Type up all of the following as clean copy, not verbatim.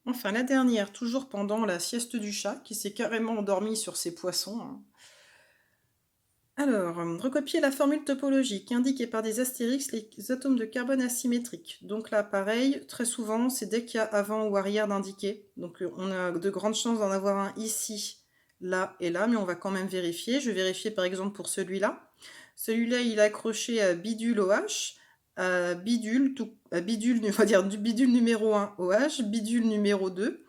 Enfin, la dernière, toujours pendant la sieste du chat, qui s'est carrément endormi sur ses poissons, hein. Alors, recopier la formule topologique indiquée par des astérix les atomes de carbone asymétriques. Donc là, pareil, très souvent, c'est dès qu'il y a avant ou arrière d'indiqué. Donc on a de grandes chances d'en avoir un ici, là et là, mais on va quand même vérifier. Je vais vérifier par exemple pour celui-là. Celui-là, il est accroché à bidule OH, à bidule, à bidule, on va dire du bidule numéro 1 OH, bidule numéro 2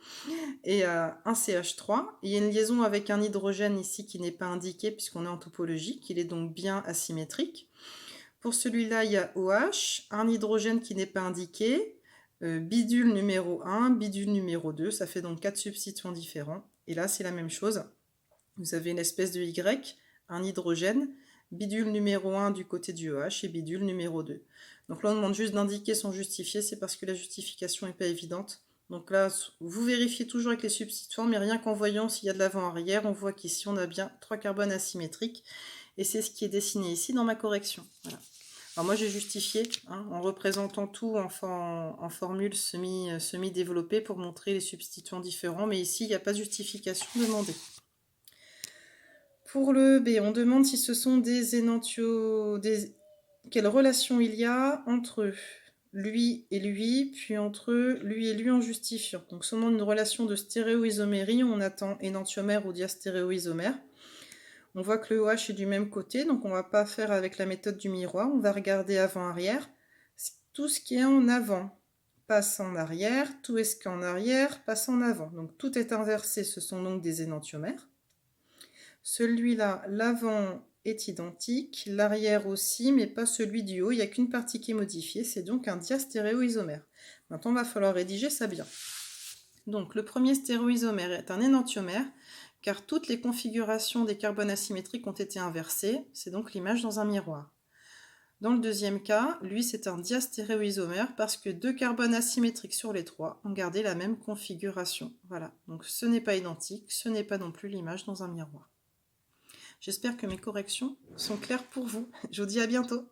et un CH3. Il y a une liaison avec un hydrogène ici qui n'est pas indiqué puisqu'on est en topologie, qu'il est donc bien asymétrique. Pour celui-là, il y a OH, un hydrogène qui n'est pas indiqué, bidule numéro 1, bidule numéro 2, ça fait donc 4 substituants différents. Et là, c'est la même chose. Vous avez une espèce de Y, un hydrogène, bidule numéro 1 du côté du OH et bidule numéro 2. Donc là, on demande juste d'indiquer sans justifier, c'est parce que la justification n'est pas évidente. Donc là, vous vérifiez toujours avec les substituants, mais rien qu'en voyant s'il y a de l'avant-arrière, on voit qu'ici, on a bien 3 carbones asymétriques. Et c'est ce qui est dessiné ici dans ma correction. Voilà. Alors moi, j'ai justifié hein, en représentant tout en formule semi-développée pour montrer les substituants différents. Mais ici, il n'y a pas de justification demandée. Pour le B, on demande si ce sont des énantios... Quelle relation il y a entre lui et lui, puis entre lui et lui en justifiant. Donc, selon une relation de stéréoisomérie, on attend énantiomère ou diastéréoisomère. On voit que le OH est du même côté, donc on ne va pas faire avec la méthode du miroir. On va regarder avant-arrière. Tout ce qui est en avant passe en arrière, tout ce qui est en arrière passe en avant. Donc tout est inversé, ce sont donc des énantiomères. Celui-là, l'avant est identique, l'arrière aussi, mais pas celui du haut. Il n'y a qu'une partie qui est modifiée, c'est donc un diastéréoisomère. Maintenant, il va falloir rédiger ça bien. Donc le premier stéréoisomère est un énantiomère, car toutes les configurations des carbones asymétriques ont été inversées, c'est donc l'image dans un miroir. Dans le deuxième cas, lui c'est un diastéréoisomère parce que 2 carbones asymétriques sur les 3 ont gardé la même configuration. Voilà, donc ce n'est pas identique, ce n'est pas non plus l'image dans un miroir. J'espère que mes corrections sont claires pour vous. Je vous dis à bientôt.